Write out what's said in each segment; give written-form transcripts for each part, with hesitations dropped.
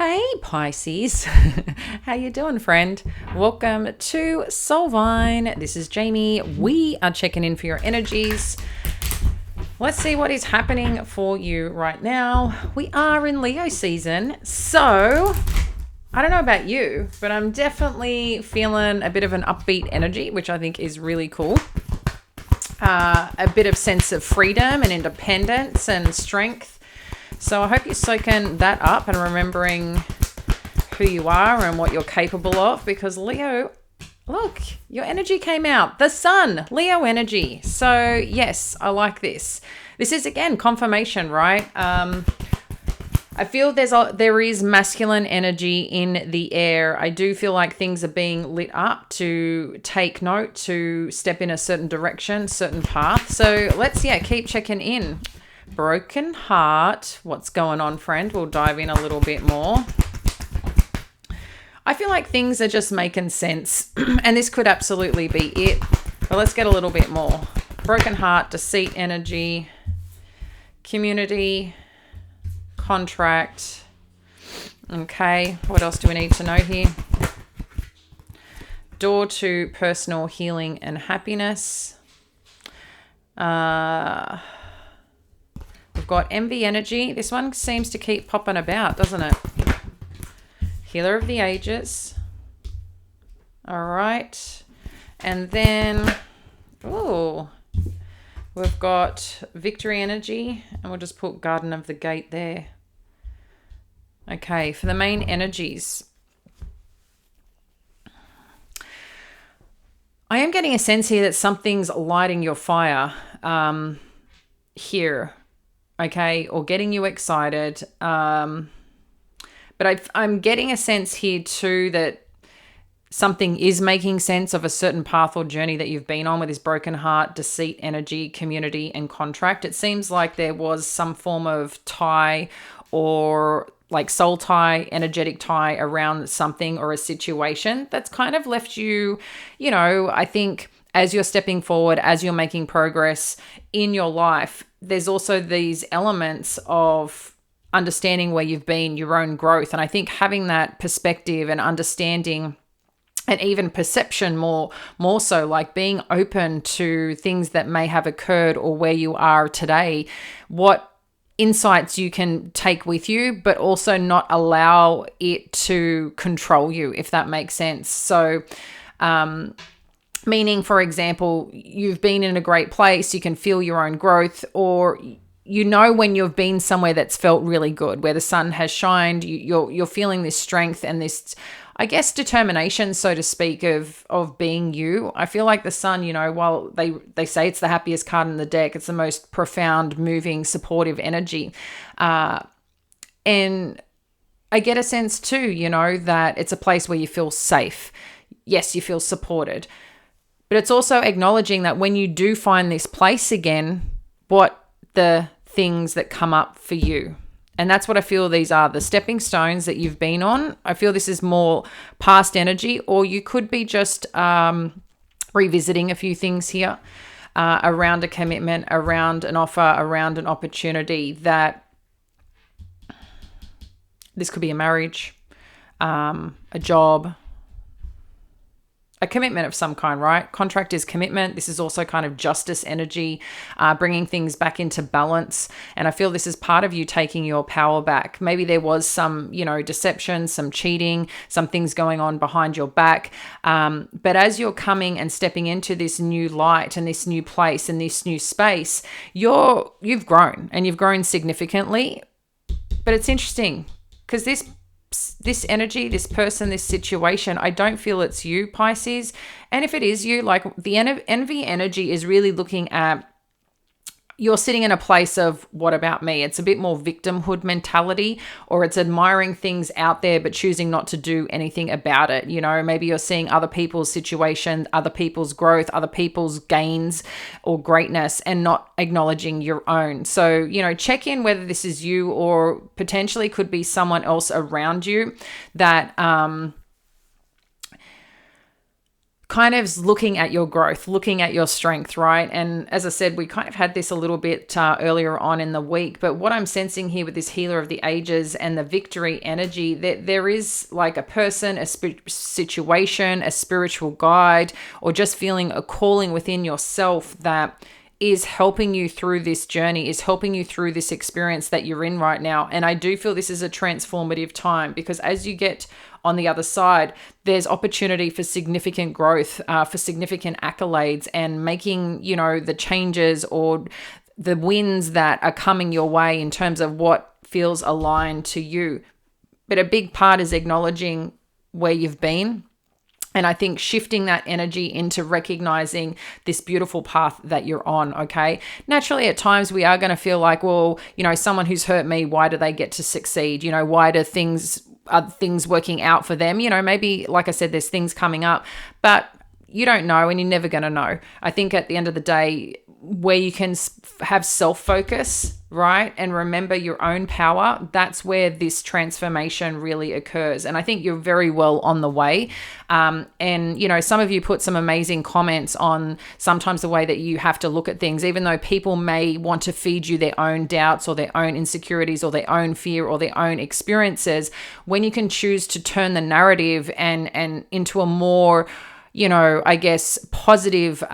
Hey Pisces, how you doing, friend? Welcome to Soulvine. This is Jamie. We are checking in for your energies. Let's see what is happening for you right now. We are in Leo season, so I don't know about you, but I'm definitely feeling a bit of an upbeat energy, which I think is really cool. A bit of sense of freedom and independence and strength. So I hope you're soaking that up and remembering who you are and what you're capable of, because Leo, look, your energy came out. The sun, Leo energy. So yes, I like this. This is, again, confirmation, right? I feel there is masculine energy in the air. I do feel like things are being lit up to take note, to step in a certain direction, certain path. So let's, keep checking in. Broken heart. What's going on, friend? We'll dive in a little bit more. I feel like things are just making sense, and this could absolutely be it. But let's get a little bit more. Broken heart, deceit energy, community, contract. Okay, what else do we need to know here? Door to personal healing and happiness. We've got envy energy. This one seems to keep popping about, doesn't it? Healer of the ages. All right. And then, we've got victory energy, and we'll just put Garden of the Gate there. Okay, for the main energies. I am getting a sense here that something's lighting your fire here. Okay, or getting you excited. But I'm getting a sense here too that something is making sense of a certain path or journey that you've been on with this broken heart, deceit, energy, community, and contract. It seems like there was some form of tie or like soul tie, energetic tie around something or a situation that's kind of left you, I think as you're stepping forward, as you're making progress in your life, there's also these elements of understanding where you've been, your own growth. And I think having that perspective and understanding and even perception more so, like being open to things that may have occurred or where you are today, what insights you can take with you, but also not allow it to control you, if that makes sense. So, meaning, for example, you've been in a great place, you can feel your own growth, or when you've been somewhere that's felt really good, where the sun has shined, you're feeling this strength and this, I guess, determination, so to speak, of being you. I feel like the sun, while they say it's the happiest card in the deck, it's the most profound, moving, supportive energy. And I get a sense too, that it's a place where you feel safe. Yes, you feel supported. But it's also acknowledging that when you do find this place again, what the things that come up for you. And that's what I feel these are, the stepping stones that you've been on. I feel this is more past energy, or you could be just revisiting a few things here around a commitment, around an offer, around an opportunity that this could be a marriage, a job, a commitment of some kind, right? Contract is commitment. This is also kind of justice energy, bringing things back into balance. And I feel this is part of you taking your power back. Maybe there was some, deception, some cheating, some things going on behind your back. But as you're coming and stepping into this new light and this new place and this new space, you've grown, and you've grown significantly. But it's interesting because this energy, this person, this situation, I don't feel it's you, Pisces. And if it is you, like the envy energy is really looking at, you're sitting in a place of, what about me? It's a bit more victimhood mentality, or it's admiring things out there but choosing not to do anything about it. Maybe you're seeing other people's situation, other people's growth, other people's gains or greatness, and not acknowledging your own. So, check in whether this is you or potentially could be someone else around you that kind of looking at your growth, looking at your strength, right? And as I said, we kind of had this a little bit earlier on in the week, but what I'm sensing here with this healer of the ages and the victory energy, that there is like a person, a situation, a spiritual guide, or just feeling a calling within yourself that is helping you through this journey, is helping you through this experience that you're in right now. And I do feel this is a transformative time, because as you get on the other side, there's opportunity for significant growth, for significant accolades, and making, the changes or the wins that are coming your way in terms of what feels aligned to you. But a big part is acknowledging where you've been. And I think shifting that energy into recognizing this beautiful path that you're on, okay? Naturally, at times we are going to feel like, well, someone who's hurt me, why do they get to succeed? Why are things working out for them? Maybe, like I said, there's things coming up, but you don't know, and you're never going to know. I think at the end of the day, where you can have self-focus, right, and remember your own power, that's where this transformation really occurs. And I think you're very well on the way. And, some of you put some amazing comments on sometimes the way that you have to look at things, even though people may want to feed you their own doubts or their own insecurities or their own fear or their own experiences. When you can choose to turn the narrative and into a more, I guess, positive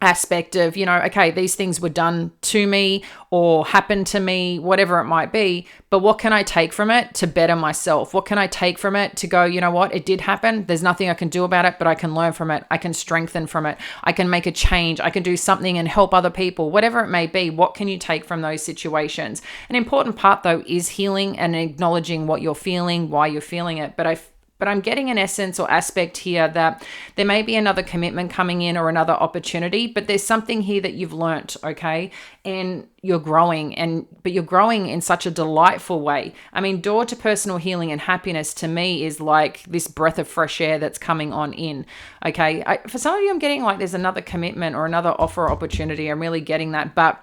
aspect of, okay, these things were done to me or happened to me, whatever it might be, but what can I take from it to better myself? What can I take from it to go, what, it did happen. There's nothing I can do about it, but I can learn from it. I can strengthen from it. I can make a change. I can do something and help other people, whatever it may be. What can you take from those situations? An important part, though, is healing and acknowledging what you're feeling, why you're feeling it. But I'm getting an essence or aspect here that there may be another commitment coming in or another opportunity, but there's something here that you've learnt, okay? And you're growing, but you're growing in such a delightful way. I mean, door to personal healing and happiness to me is like this breath of fresh air that's coming on in, okay? For some of you, I'm getting like there's another commitment or another offer or opportunity. I'm really getting that, but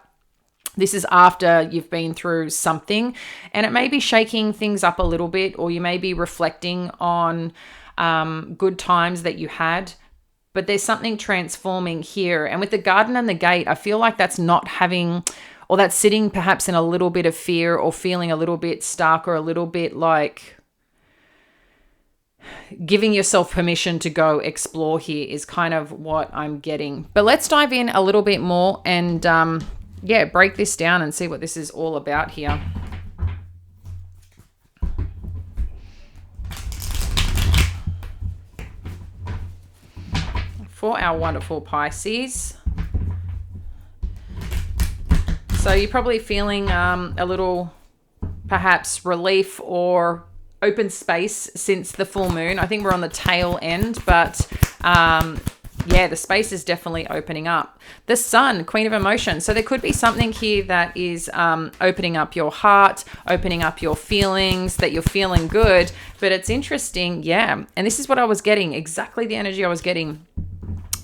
this is after you've been through something, and it may be shaking things up a little bit, or you may be reflecting on good times that you had, but there's something transforming here. And with the garden and the gate, I feel like that's not having, or that's sitting perhaps in a little bit of fear or feeling a little bit stuck or a little bit like giving yourself permission to go explore here is kind of what I'm getting. But let's dive in a little bit more and break this down and see what this is all about here. For our wonderful Pisces. So you're probably feeling a little perhaps relief or open space since the full moon. I think we're on the tail end, but the space is definitely opening up. The Sun, Queen of Emotions. So there could be something here that is opening up your heart, opening up your feelings, that you're feeling good. But it's interesting, and this is what I was getting, exactly the energy I was getting.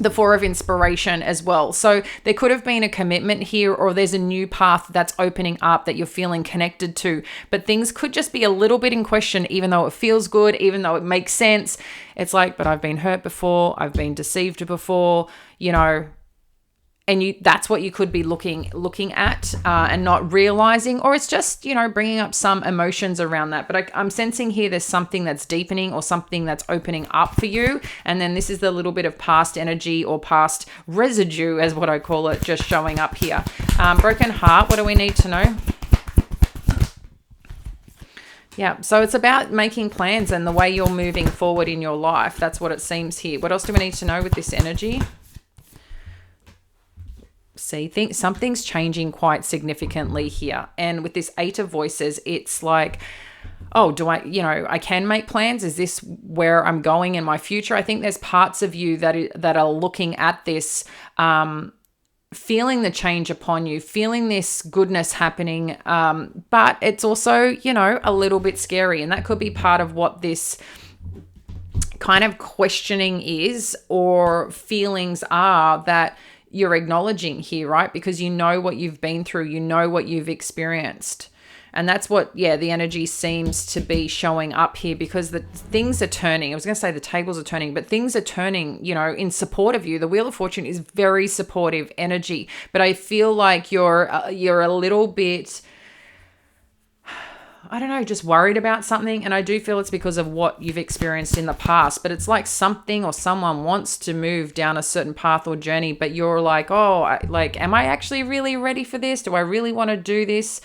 The Four of Inspiration as well. So there could have been a commitment here, or there's a new path that's opening up that you're feeling connected to, but things could just be a little bit in question, even though it feels good, even though it makes sense. It's like, but I've been hurt before, I've been deceived before, and that's what you could be looking at and not realizing, or it's just, bringing up some emotions around that. But I'm sensing here there's something that's deepening or something that's opening up for you. And then this is the little bit of past energy or past residue, as what I call it, just showing up here. Broken heart, what do we need to know? Yeah, so it's about making plans and the way you're moving forward in your life. That's what it seems here. What else do we need to know with this energy? See, something's changing quite significantly here. And with this Eight of Voices, it's like, oh, I can make plans? Is this where I'm going in my future? I think there's parts of you that are looking at this, feeling the change upon you, feeling this goodness happening. But it's also, a little bit scary. And that could be part of what this kind of questioning is, or feelings are that you're acknowledging here, right? Because you know what you've been through, you know what you've experienced. And that's what, the energy seems to be showing up here, because the things are turning. I was going to say the tables are turning, but things are turning, in support of you. The Wheel of Fortune is very supportive energy, but I feel like you're a little bit, I don't know, just worried about something. And I do feel it's because of what you've experienced in the past, but it's like something or someone wants to move down a certain path or journey, but you're like, am I actually really ready for this? Do I really want to do this?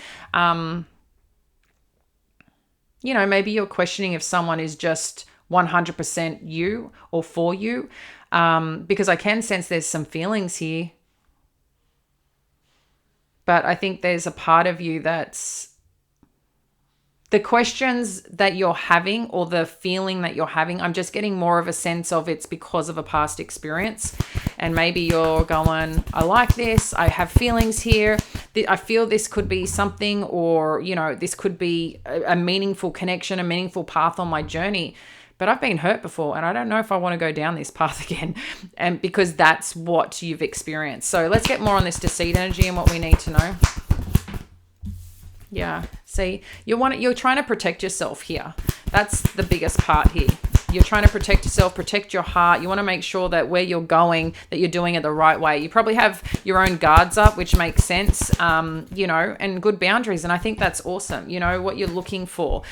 Maybe you're questioning if someone is just 100% you or for you, because I can sense there's some feelings here. But I think there's a part of you that's the questions that you're having, or the feeling that you're having. I'm just getting more of a sense of it's because of a past experience. And maybe you're going, I like this. I have feelings here. I feel this could be something, or, this could be a meaningful connection, a meaningful path on my journey. But I've been hurt before, and I don't know if I want to go down this path again. And because that's what you've experienced. So let's get more on this deceit energy and what we need to know. Yeah. See, you're trying to protect yourself here. That's the biggest part here. You're trying to protect yourself, protect your heart. You want to make sure that where you're going, that you're doing it the right way. You probably have your own guards up, which makes sense, and good boundaries. And I think that's awesome. What you're looking for.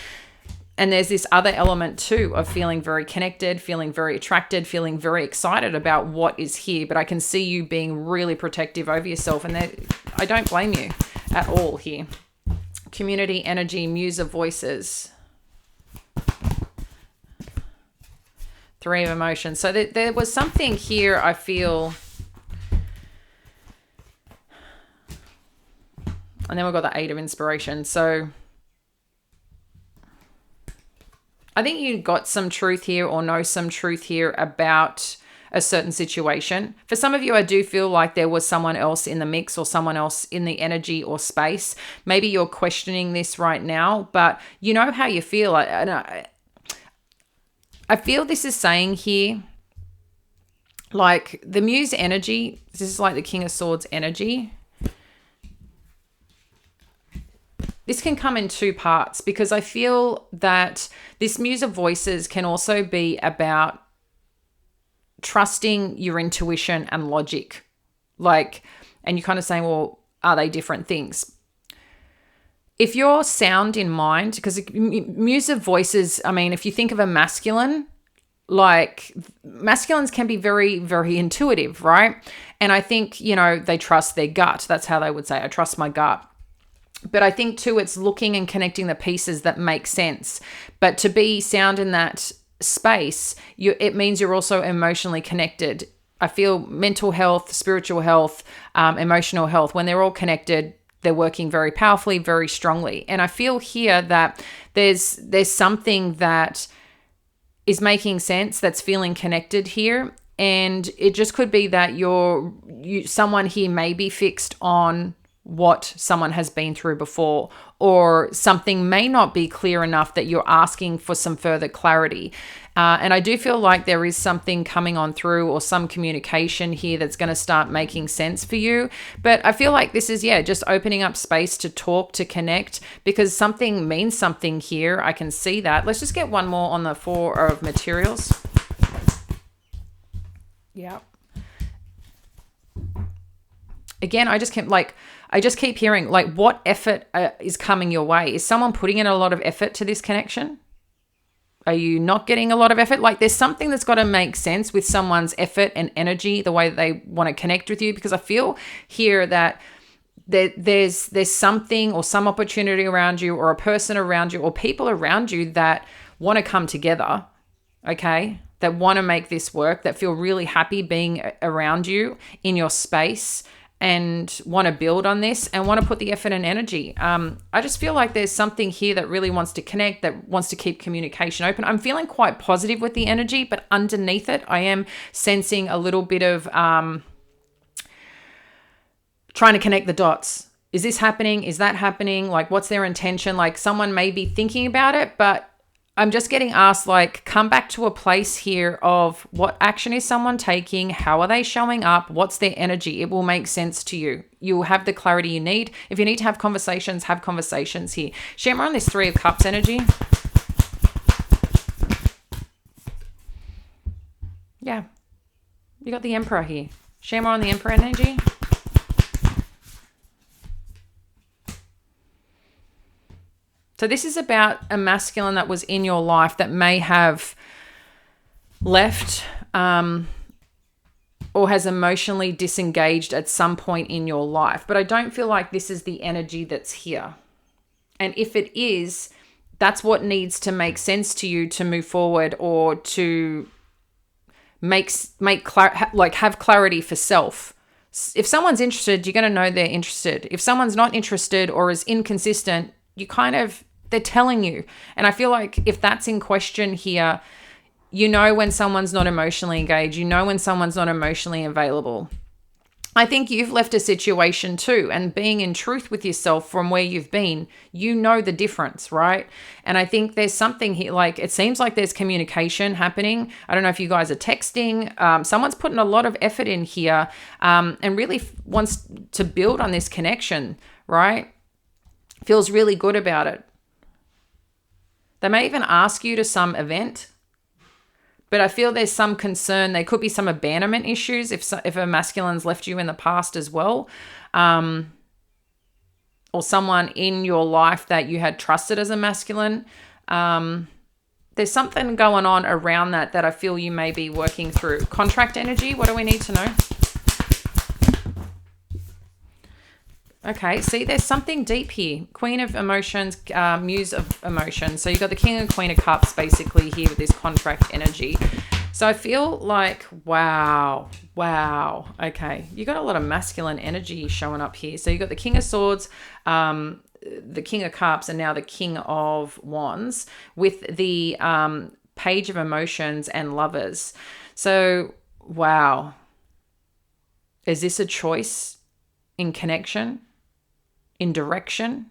And there's this other element too of feeling very connected, feeling very attracted, feeling very excited about what is here. But I can see you being really protective over yourself. And I don't blame you at all here. Community energy, Muse of Voices. Three of Emotions. So there was something here, I feel. And then we've got the Eight of Inspiration. So I think you got some truth here, or know some truth here about a certain situation. For some of you, I do feel like there was someone else in the mix, or someone else in the energy or space. Maybe you're questioning this right now, but you know how you feel. I feel this is saying here, like the Muse energy, this is like the King of Swords energy. This can come in two parts, because I feel that this Muse of Voices can also be about trusting your intuition and logic. And you're kind of saying, well, are they different things? If you're sound in mind, because Muse of Voices, I mean, if you think of a masculine, masculines can be very, very intuitive, right? And I think, they trust their gut. That's how they would say, I trust my gut. But I think too, it's looking and connecting the pieces that make sense. But to be sound in that space, it means you're also emotionally connected. I feel mental health, spiritual health, emotional health, when they're all connected, they're working very powerfully, very strongly. And I feel here that there's something that is making sense, that's feeling connected here. And it just could be that someone here may be fixed on what someone has been through before, or something may not be clear enough that you're asking for some further clarity. And I do feel like there is something coming on through, or some communication here that's going to start making sense for you. But I feel like this is, just opening up space to talk, to connect, because something means something here. I can see that. Let's just get one more on the Four of Materials. Yeah. Again, I just keep hearing, what effort is coming your way? Is someone putting in a lot of effort to this connection? Are you not getting a lot of effort? There's something that's got to make sense with someone's effort and energy, the way that they want to connect with you, because I feel here that there's something, or some opportunity around you, or a person around you, or people around you that want to come together, okay? That want to make this work, that feel really happy being around you in your space, and want to build on this, and want to put the effort and energy. I just feel like there's something here that really wants to connect, that wants to keep communication open. I'm feeling quite positive with the energy, but underneath it, I am sensing a little bit of trying to connect the dots. Is this happening? Is that happening? What's their intention? Someone may be thinking about it, but I'm just getting asked, like, come back to a place here of what action is someone taking? How are they showing up? What's their energy? It will make sense to you. You'll have the clarity you need. If you need to have conversations here. Share more on this Three of Cups energy. Yeah. You got the Emperor here. Share more on the Emperor energy. So this is about a masculine that was in your life that may have left or has emotionally disengaged at some point in your life. But I don't feel like this is the energy that's here. And if it is, that's what needs to make sense to you to move forward or to have clarity for self. If someone's interested, you're going to know they're interested. If someone's not interested or is inconsistent, they're telling you. And I feel like if that's in question here, you know when someone's not emotionally engaged, you know when someone's not emotionally available. I think you've left a situation too, and being in truth with yourself from where you've been, you know the difference, right? And I think there's something here, like it seems like there's communication happening. I don't know if you guys are texting. Someone's putting a lot of effort in here and really wants to build on this connection, right? Feels really good about it. They may even ask you to some event, but I feel there's some concern. There could be some abandonment issues if a masculine's left you in the past as well, or someone in your life that you had trusted as a masculine. There's something going on around that I feel you may be working through. Contract energy, what do we need to know? Okay, see, there's something deep here. Queen of Emotions, Muse of Emotions. So you've got the King and Queen of Cups basically here with this contract energy. So I feel like, wow. Okay, you got a lot of masculine energy showing up here. So you got the King of Swords, the King of Cups, and now the King of Wands with the Page of Emotions and Lovers. So, wow. Is this a choice in connection? In direction,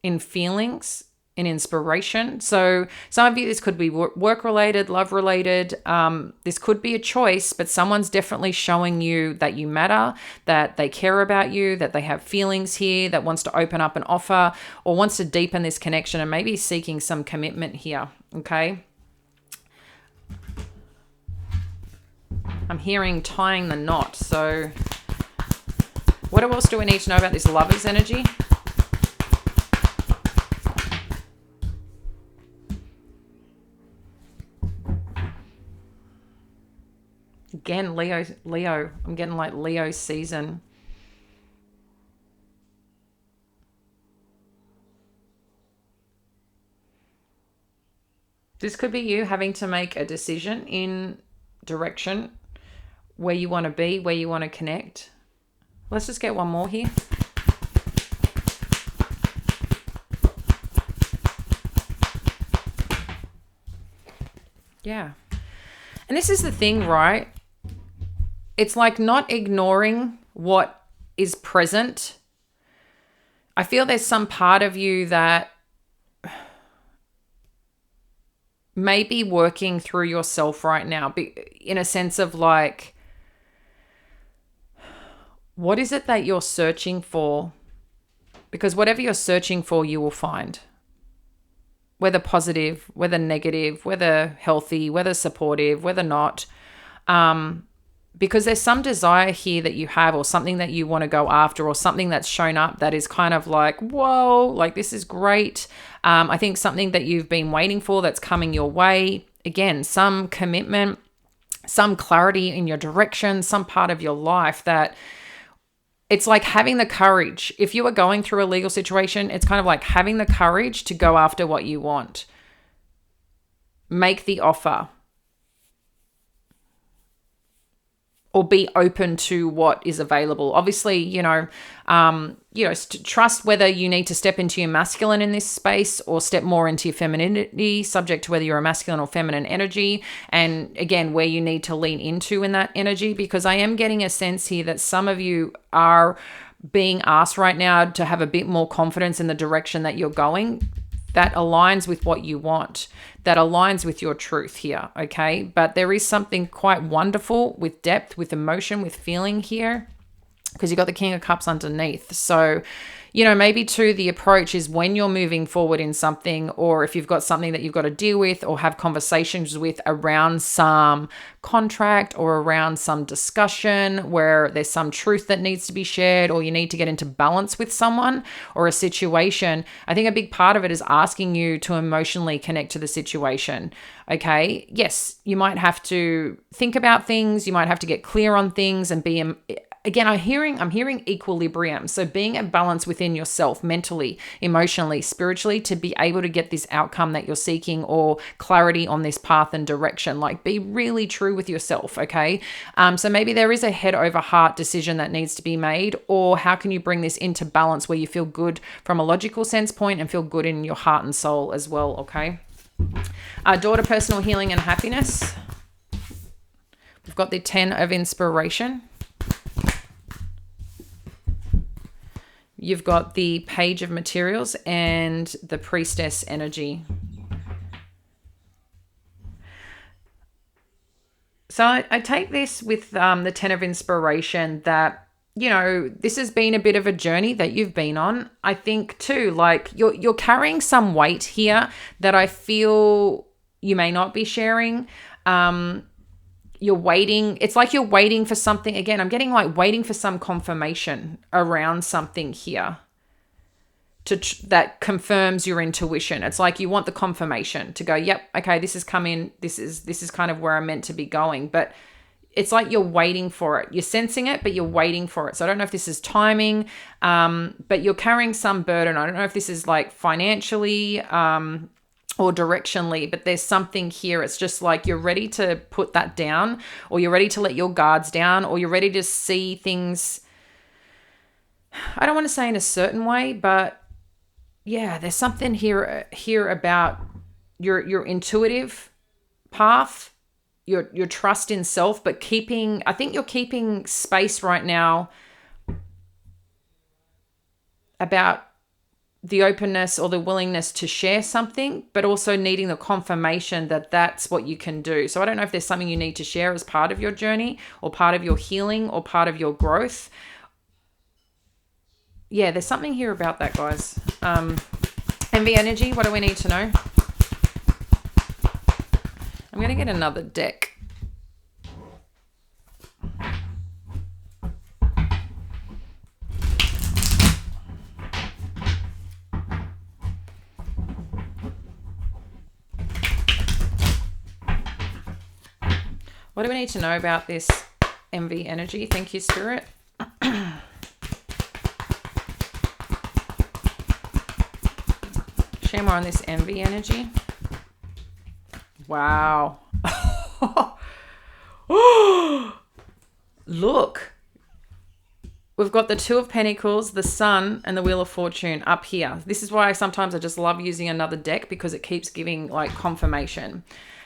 in feelings, in inspiration? So some of you, this could be work-related, love-related. This could be a choice, but someone's definitely showing you that you matter, that they care about you, that they have feelings here, that wants to open up an offer or wants to deepen this connection and maybe seeking some commitment here, okay? I'm hearing tying the knot, so... what else do we need to know about this Lover's energy? Again, Leo. I'm getting like Leo season. This could be you having to make a decision in direction where you want to be, where you want to connect. Let's just get one more here. Yeah. And this is the thing, right? It's like not ignoring what is present. I feel there's some part of you that may be working through yourself right now, in a sense of like, what is it that you're searching for? Because whatever you're searching for, you will find. Whether positive, whether negative, whether healthy, whether supportive, whether not. Because there's some desire here that you have or something that you want to go after or something that's shown up that is kind of like, whoa, like this is great. I think something that you've been waiting for that's coming your way. Again, some commitment, some clarity in your direction, some part of your life that... it's like having the courage. If you are going through a legal situation, it's kind of like having the courage to go after what you want. Make the offer. Or be open to what is available. Obviously, trust whether you need to step into your masculine in this space or step more into your femininity, subject to whether you're a masculine or feminine energy. And again, where you need to lean into in that energy, because I am getting a sense here that some of you are being asked right now to have a bit more confidence in the direction that you're going. that aligns with what you want, that aligns with your truth here, okay? But there is something quite wonderful with depth, with emotion, with feeling here, because you've got the King of Cups underneath. So, you know, maybe too, the approach is when you're moving forward in something, or if you've got something that you've got to deal with or have conversations with around some contract or around some discussion where there's some truth that needs to be shared, or you need to get into balance with someone or a situation, I think a big part of it is asking you to emotionally connect to the situation. Okay. Yes, you might have to think about things. You might have to get clear on things and be, again, I'm hearing equilibrium. So being at balance within yourself, mentally, emotionally, spiritually, to be able to get this outcome that you're seeking, or clarity on this path and direction. Like, be really true with yourself. Okay. So maybe there is a head over heart decision that needs to be made, or how can you bring this into balance where you feel good from a logical sense point and feel good in your heart and soul as well. Okay. Daughter, personal healing and happiness. We've got the 10 of inspiration. You've got the Page of Materials and the Priestess energy. So I take this with the 10 of inspiration that, you know, this has been a bit of a journey that you've been on. I think too, like you're carrying some weight here that I feel you may not be sharing. You're waiting. It's like you're waiting for something. Again, I'm getting like waiting for some confirmation around something here that confirms your intuition. It's like you want the confirmation to go, yep, okay, this is coming. This is kind of where I'm meant to be going. But it's like you're waiting for it. You're sensing it, but you're waiting for it. So I don't know if this is timing, but you're carrying some burden. I don't know if this is like financially, or directionally, but there's something here. It's just like you're ready to put that down, or you're ready to let your guards down, or you're ready to see things, I don't want to say in a certain way, but yeah, there's something here about your intuitive path, your trust in self, but I think you're keeping space right now about the openness or the willingness to share something, but also needing the confirmation that that's what you can do. So I don't know if there's something you need to share as part of your journey, or part of your healing, or part of your growth. Yeah, there's something here about that, guys. Envy energy, what do we need to know? I'm going to get another deck. What do we need to know about this envy energy? Thank you, Spirit. Share more on this envy energy. Wow. Look. We've got the Two of Pentacles, the Sun, and the Wheel of Fortune up here. This is why sometimes I just love using another deck, because it keeps giving like confirmation.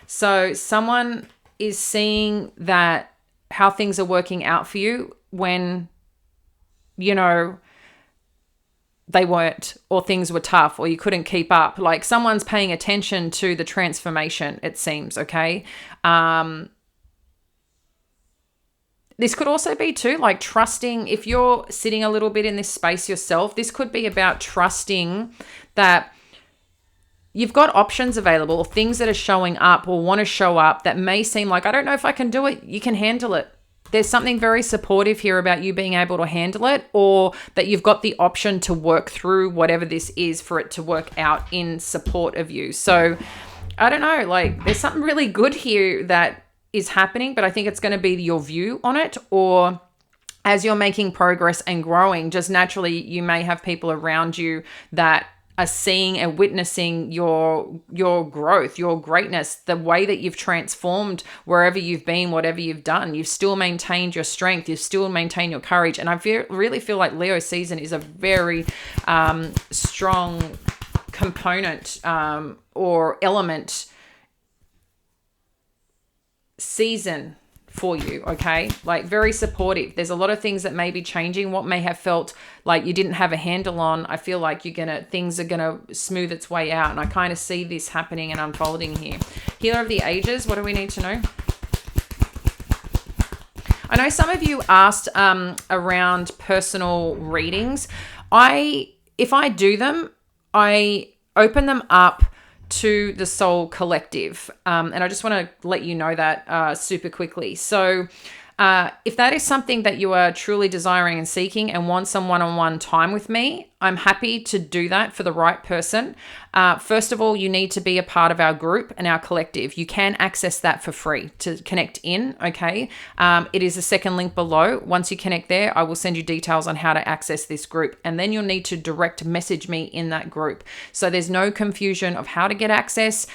So someone is seeing that how things are working out for you when, you know, they weren't, or things were tough, or you couldn't keep up. Like someone's paying attention to the transformation, it seems, okay? This could also be too, like trusting, if you're sitting a little bit in this space yourself, this could be about trusting that you've got options available, or things that are showing up or want to show up that may seem like, I don't know if I can do it. You can handle it. There's something very supportive here about you being able to handle it, or that you've got the option to work through whatever this is for it to work out in support of you. So I don't know, like there's something really good here that is happening, but I think it's going to be your view on it, or as you're making progress and growing, just naturally you may have people around you that are seeing and witnessing your growth, your greatness, the way that you've transformed wherever you've been, whatever you've done. You've still maintained your strength. You've still maintained your courage. And I really feel like Leo season is a very strong component or element season for you, okay? Like very supportive. There's a lot of things that may be changing. What may have felt like you didn't have a handle on, I feel like things are gonna smooth its way out. And I kind of see this happening and unfolding here. Healer of the Ages, what do we need to know? I know some of you asked around personal readings. If I do them, I open them up to the soul collective. And I just want to let you know that super quickly. So if that is something that you are truly desiring and seeking and want some one-on-one time with me, I'm happy to do that for the right person. First of all, you need to be a part of our group and our collective. You can access that for free to connect in, okay? It is the second link below. Once you connect there, I will send you details on how to access this group. And then you'll need to direct message me in that group. So there's no confusion of how to get access.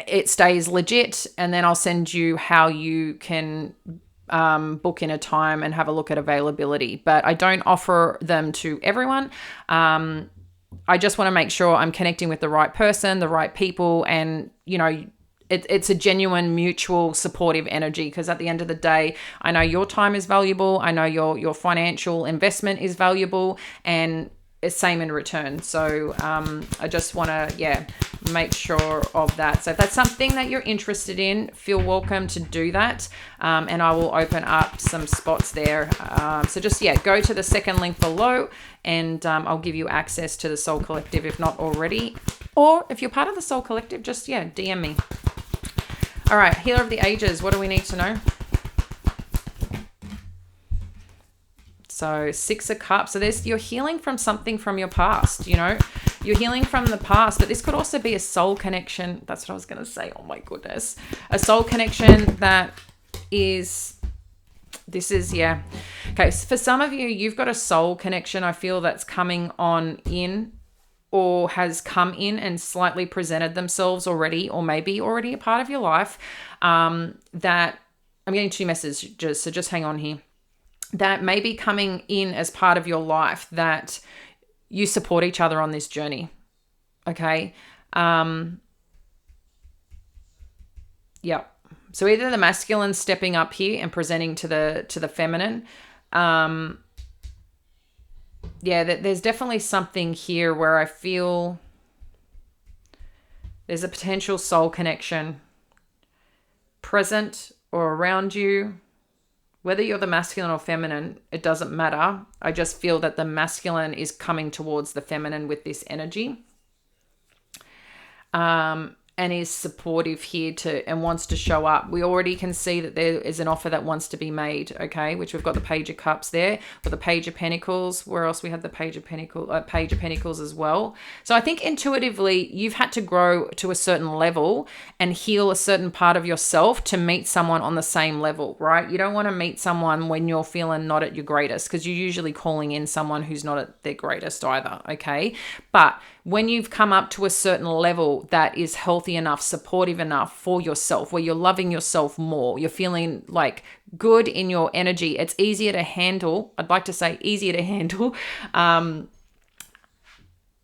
It stays legit, and then I'll send you how you can book in a time and have a look at availability. But I don't offer them to everyone. I just want to make sure I'm connecting with the right person, the right people, and, you know, it's a genuine, mutual, supportive energy, because at the end of the day, I know your time is valuable. I know your financial investment is valuable, and it's same in return. So I just want to, make sure of that. So if that's something that you're interested in, feel welcome to do that. And I will open up some spots there. So just, go to the second link below, and I'll give you access to the Soul Collective if not already. Or if you're part of the Soul Collective, just, DM me. All right, Healer of the Ages, what do we need to know? So 6 of Cups. So you're healing from something from your past, You're healing from the past, but this could also be a soul connection. That's what I was going to say. Oh my goodness. A soul connection that is... Okay, so for some of you, you've got a soul connection, I feel, that's coming on in, or has come in and slightly presented themselves already, or maybe already a part of your life, that... I'm getting 2 messages, so just hang on here. That may be coming in as part of your life, that you support each other on this journey. Okay. So either the masculine stepping up here and presenting to the feminine. There's definitely something here where I feel there's a potential soul connection present or around you. Whether you're the masculine or feminine, it doesn't matter. I just feel that the masculine is coming towards the feminine with this energy. And is supportive here and wants to show up. We already can see that there is an offer that wants to be made, okay, which we've got the Page of Cups there, or the Page of Pentacles. Where else we have the Page of Pentacles as well. So I think intuitively you've had to grow to a certain level and heal a certain part of yourself to meet someone on the same level, right? You don't want to meet someone when you're feeling not at your greatest, because you're usually calling in someone who's not at their greatest either, okay? But when you've come up to a certain level that is healthy enough, supportive enough for yourself, where you're loving yourself more, you're feeling like good in your energy, it's easier to handle. I'd like to say easier to handle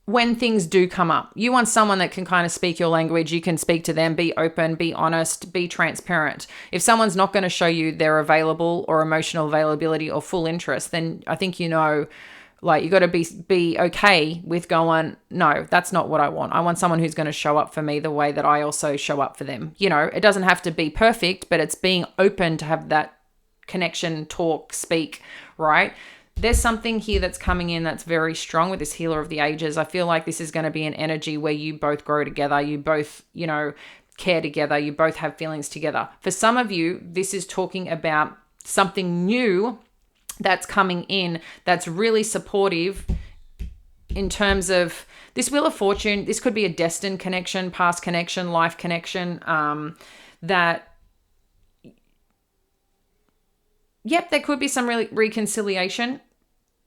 when things do come up. You want someone that can kind of speak your language. You can speak to them, be open, be honest, be transparent. If someone's not going to show you their available or emotional availability or full interest, then I think like you got to be okay with going, no, that's not what I want. I want someone who's going to show up for me the way that I also show up for them. It doesn't have to be perfect, but it's being open to have that connection, talk, speak, right? There's something here that's coming in that's very strong with this Healer of the Ages. I feel like this is going to be an energy where you both grow together. You both, care together. You both have feelings together. For some of you, this is talking about something new that's coming in that's really supportive in terms of this Wheel of Fortune. This could be a destined connection, past connection, life connection, there could be some reconciliation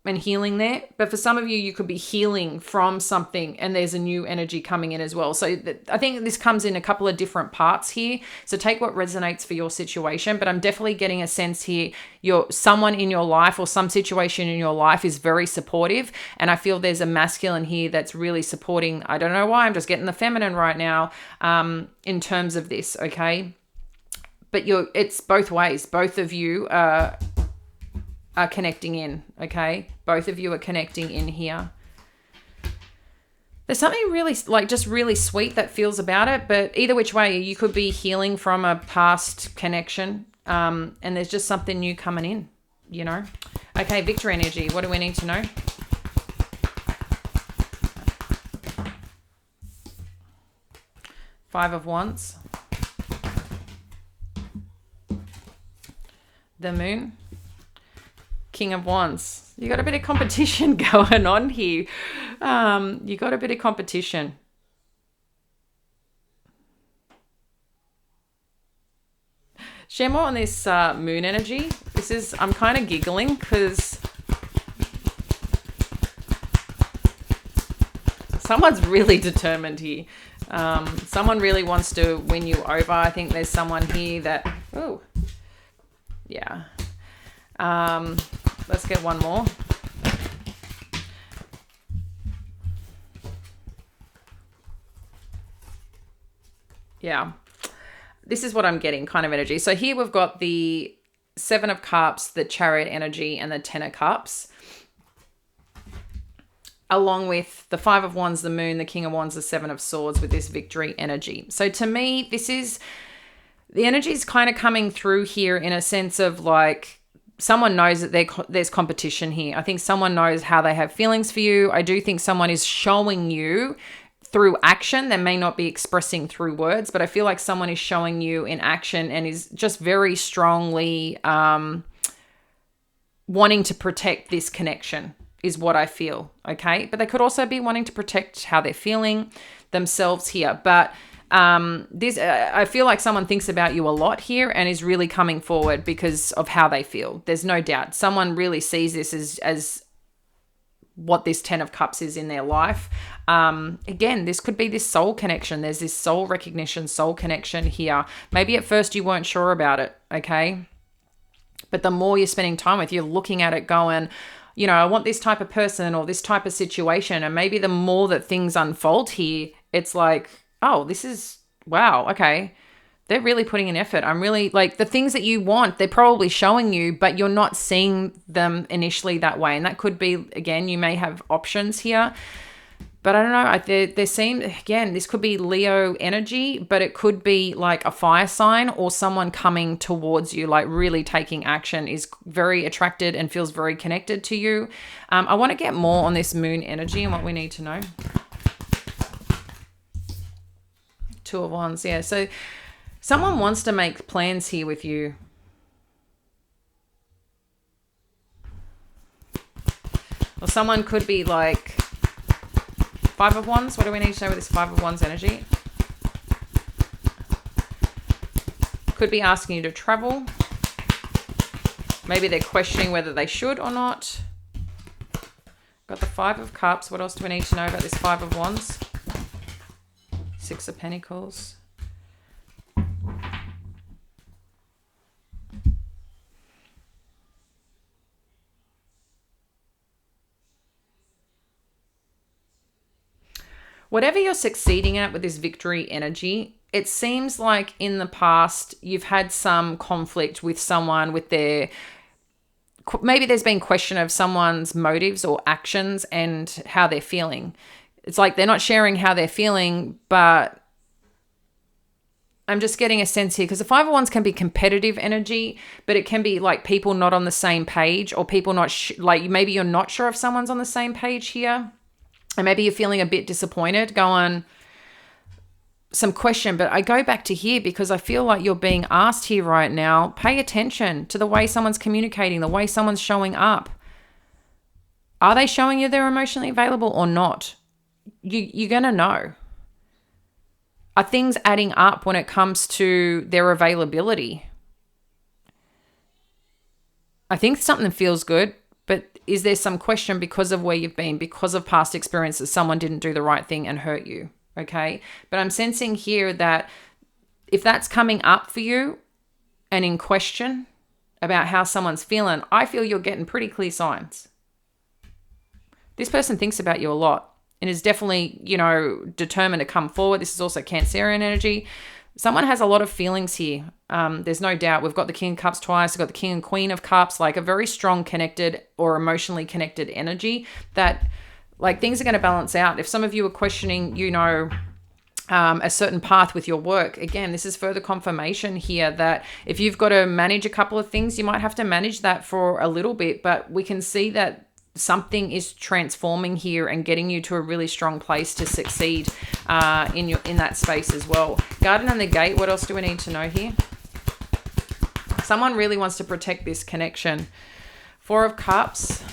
and healing there. But for some of you, you could be healing from something and there's a new energy coming in as well. So I think this comes in a couple of different parts here. So take what resonates for your situation. But I'm definitely getting a sense here, someone in your life or some situation in your life is very supportive. And I feel there's a masculine here that's really supporting. I don't know why, I'm just getting the feminine right now in terms of this, okay? but it's both ways. Both of you are connecting in, okay? Both of you are connecting in here. There's something really, like, just really sweet that feels about it, but either which way, you could be healing from a past connection, and there's just something new coming in, you know? Okay, victory energy. What do we need to know? Five of Wands. The Moon. King of Wands. You got a bit of competition going on here. You got a bit of competition. Share more on this moon energy. I'm kind of giggling because someone's really determined here. Someone really wants to win you over. I think there's someone here that, oh, yeah. Let's get one more. Yeah. This is what I'm getting, kind of energy. So here we've got the Seven of Cups, the Chariot energy, and the Ten of Cups, along with the Five of Wands, the Moon, the King of Wands, the Seven of Swords, with this victory energy. So to me, the energy is kind of coming through here in a sense of like, someone knows that there's competition here. I think someone knows how they have feelings for you. I do think someone is showing you through action. They may not be expressing through words, but I feel like someone is showing you in action and is just very strongly wanting to protect this connection is what I feel, okay? But they could also be wanting to protect how they're feeling themselves here. But I feel like someone thinks about you a lot here and is really coming forward because of how they feel. There's no doubt. Someone really sees this as what this Ten of Cups is in their life. Again, this could be this soul connection. There's this soul recognition, soul connection here. Maybe at first you weren't sure about it, okay? But the more you're spending time with, you're looking at it going, you know, I want this type of person or this type of situation. And maybe the more that things unfold here, it's like, oh, this is, wow, okay. They're really putting in effort. I'm really, like, the things that you want, they're probably showing you, but you're not seeing them initially that way. And that could be, again, you may have options here. But I don't know, there seem, again, this could be Leo energy, but it could be like a fire sign or someone coming towards you, like really taking action, is very attracted and feels very connected to you. I want to get more on this moon energy and what we need to know. Two of Wands, yeah. So someone wants to make plans here with you. Or someone could be like, Five of Wands. What do we need to know with this Five of Wands energy? Could be asking you to travel. Maybe they're questioning whether they should or not. Got the Five of Cups. What else do we need to know about this Five of Wands? Six of Pentacles. Whatever you're succeeding at with this victory energy, it seems like in the past you've had some conflict with someone, with maybe there's been question of someone's motives or actions and how they're feeling. It's like they're not sharing how they're feeling, but I'm just getting a sense here, because the Five of Wands can be competitive energy, but it can be like people not on the same page, or people not like maybe you're not sure if someone's on the same page here. And maybe you're feeling a bit disappointed, going some question. But I go back to here because I feel like you're being asked here right now, pay attention to the way someone's communicating, the way someone's showing up. Are they showing you they're emotionally available or not? You're going to know. Are things adding up when it comes to their availability? I think something feels good. But is there some question because of where you've been, because of past experiences, someone didn't do the right thing and hurt you, okay? But I'm sensing here that if that's coming up for you and in question about how someone's feeling, I feel you're getting pretty clear signs. This person thinks about you a lot and is definitely, you know, determined to come forward. This is also Cancerian energy. someone has a lot of feelings here. There's no doubt. We've got the King of Cups twice. We've got the King and Queen of Cups, like a very strong connected or emotionally connected energy that like things are going to balance out. If some of you are questioning, a certain path with your work, again, this is further confirmation here that if you've got to manage a couple of things, you might have to manage that for a little bit, but we can see that something is transforming here and getting you to a really strong place to succeed in that space as well. Garden and the Gate, what else do we need to know here? Someone really wants to protect this connection. Four of Cups.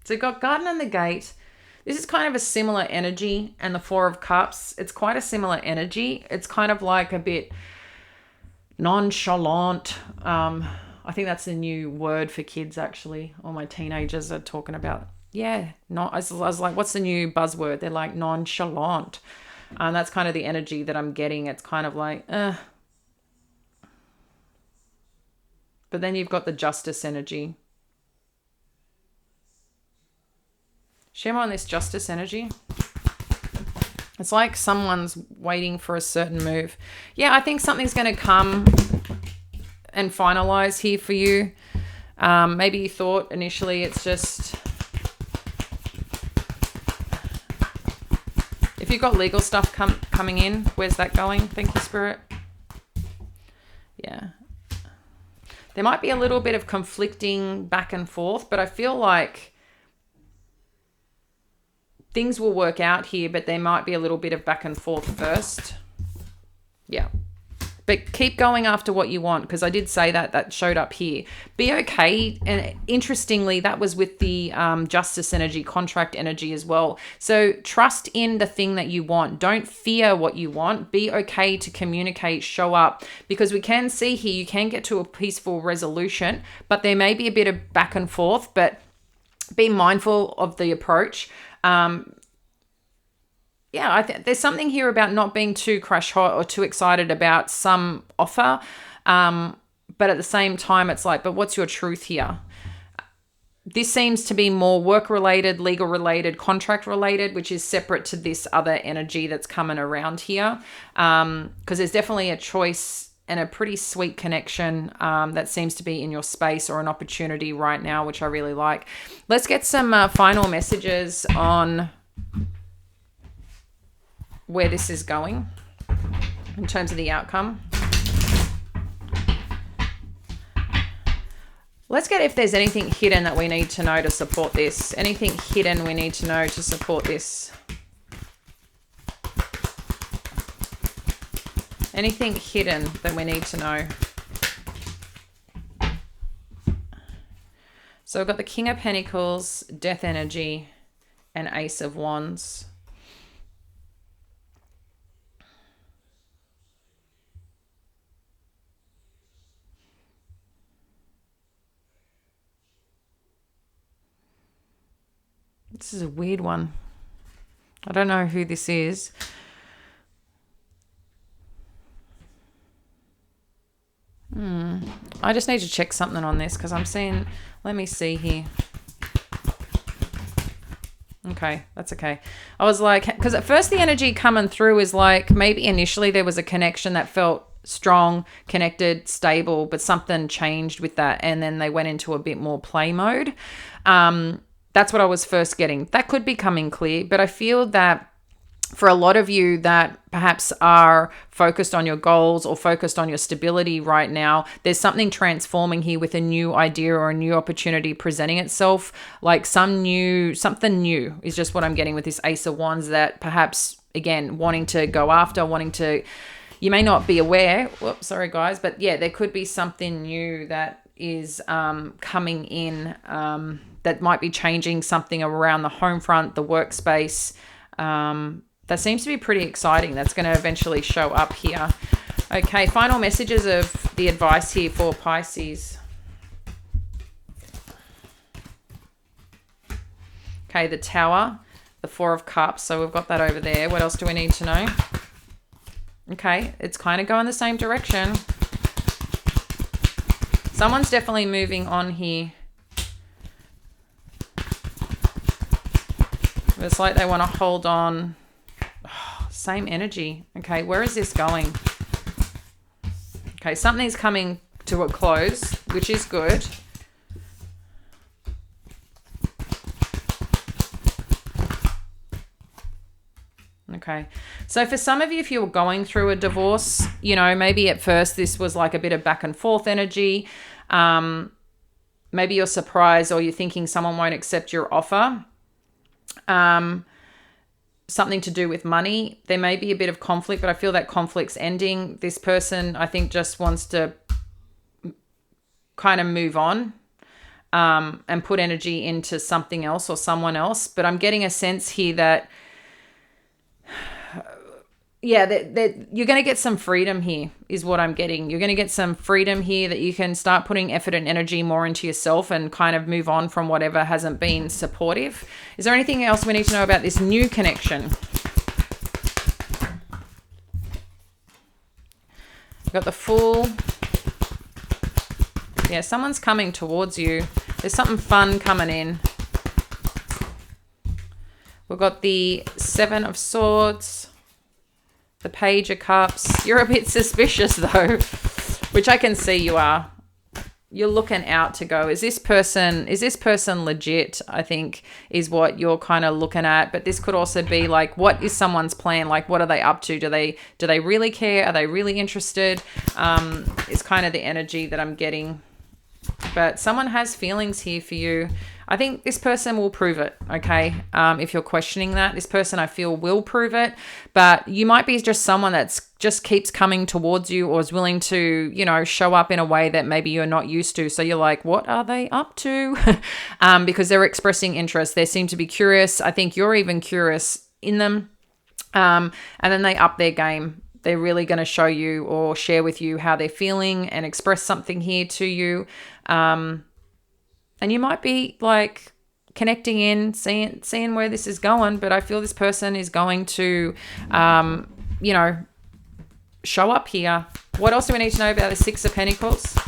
So you've got Garden and the Gate. This is kind of a similar energy, and the Four of Cups. It's quite a similar energy. It's kind of like a bit nonchalant. I think that's a new word for kids, actually. All my teenagers are talking about, I was like, what's the new buzzword? They're like nonchalant. That's kind of the energy that I'm getting. It's kind of like, But then you've got the Justice energy. Shimmer on this Justice energy. It's like someone's waiting for a certain move. Yeah, I think something's going to come and finalize here for you. Maybe you thought initially it's just... If you've got legal stuff coming in, where's that going? Thank you, Spirit. Yeah. There might be a little bit of conflicting back and forth, but I feel like things will work out here, but there might be a little bit of back and forth first. Yeah. But keep going after what you want, because I did say that showed up here. Be okay. And interestingly, that was with the Justice energy, contract energy as well. So trust in the thing that you want. Don't fear what you want. Be okay to communicate, show up, because we can see here you can get to a peaceful resolution, but there may be a bit of back and forth, but be mindful of the approach. There's something here about not being too crash hot or too excited about some offer. But at the same time, it's like, but what's your truth here? This seems to be more work-related, legal-related, contract-related, which is separate to this other energy that's coming around here. Because there's definitely a choice and a pretty sweet connection that seems to be in your space or an opportunity right now, which I really like. Let's get some final messages on where this is going in terms of the outcome. Let's get if there's anything hidden that we need to know to support this. Anything hidden we need to know to support this. Anything hidden that we need to know. So we've got the King of Pentacles, Death energy, and Ace of Wands. This is a weird one. I don't know who this is. I just need to check something on this because I'm seeing, let me see here. Okay, that's okay. I was like, because at first the energy coming through is like maybe initially there was a connection that felt strong, connected, stable, but something changed with that and then they went into a bit more play mode. That's what I was first getting. That could be coming clear, but I feel that for a lot of you that perhaps are focused on your goals or focused on your stability right now, there's something transforming here with a new idea or a new opportunity presenting itself. Like something new is just what I'm getting with this Ace of Wands that perhaps, again, wanting to go after, you may not be aware. Whoops, sorry guys. But yeah, there could be something new that is coming in that might be changing something around the home front, the workspace. That seems to be pretty exciting. That's going to eventually show up here. Okay, final messages of the advice here for Pisces. Okay, the Tower, the Four of Cups. So we've got that over there. What else do we need to know? Okay, it's kind of going the same direction. Someone's definitely moving on here. It's like they want to hold on. Oh, same energy. Okay, where is this going? Okay, something's coming to a close, which is good. Okay, so for some of you, if you're going through a divorce, you know, maybe at first this was like a bit of back and forth energy. Maybe you're surprised or you're thinking someone won't accept your offer. Something to do with money. There may be a bit of conflict, but I feel that conflict's ending. This person, I think, just wants to kind of move on and put energy into something else or someone else. But I'm getting a sense here that that you're going to get some freedom here is what I'm getting. You're going to get some freedom here that you can start putting effort and energy more into yourself and kind of move on from whatever hasn't been supportive. Is there anything else we need to know about this new connection? We've got the Fool. Yeah, someone's coming towards you. There's something fun coming in. We've got the Seven of Swords. The Page of Cups. You're a bit suspicious though, which I can see you are. You're looking out to go, is this person legit? I think is what you're kind of looking at. But this could also be like, what is someone's plan? Like, what are they up to? Do they really care? Are they really interested? It's kind of the energy that I'm getting. But someone has feelings here for you. I think this person will prove it, okay? If you're questioning that, this person I feel will prove it. But you might be just someone that's just keeps coming towards you or is willing to, you know, show up in a way that maybe you're not used to. So you're like, what are they up to? Because they're expressing interest. They seem to be curious. I think you're even curious in them. And then they up their game. They're really going to show you or share with you how they're feeling and express something here to you. And you might be like connecting in, seeing where this is going, but I feel this person is going to, you know, show up here. What else do we need to know about the Six of Pentacles?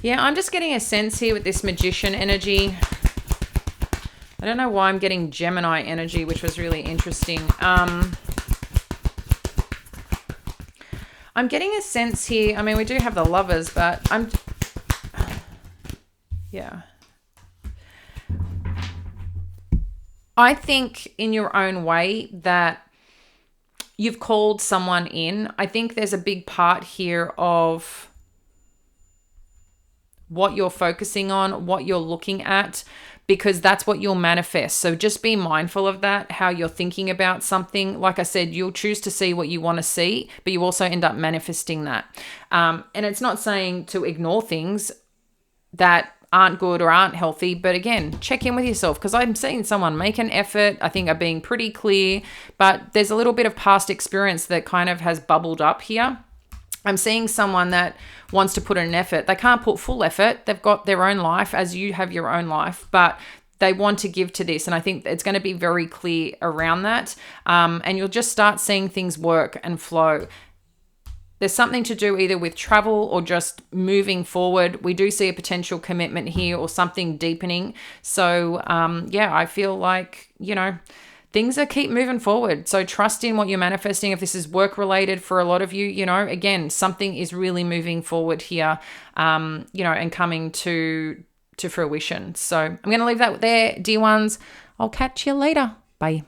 Yeah, I'm just getting a sense here with this Magician energy. I don't know why I'm getting Gemini energy, which was really interesting. I'm getting a sense here. I mean, we do have the Lovers, but yeah. I think in your own way that you've called someone in. I think there's a big part here of what you're focusing on, what you're looking at, because that's what you'll manifest. So just be mindful of that, how you're thinking about something. Like I said, you'll choose to see what you want to see, but you also end up manifesting that. And it's not saying to ignore things that aren't good or aren't healthy, but again, check in with yourself, because I'm seeing someone make an effort. I think I'm being pretty clear, but there's a little bit of past experience that kind of has bubbled up here. I'm seeing someone that wants to put in an effort. They can't put full effort. They've got their own life as you have your own life, but they want to give to this. And I think it's going to be very clear around that. And you'll just start seeing things work and flow. There's something to do either with travel or just moving forward. We do see a potential commitment here or something deepening. So yeah, I feel like, you know, things are keep moving forward. So trust in what you're manifesting. If this is work related for a lot of you, you know, again, something is really moving forward here, you know, and coming to fruition. So I'm going to leave that there, dear ones. I'll catch you later. Bye.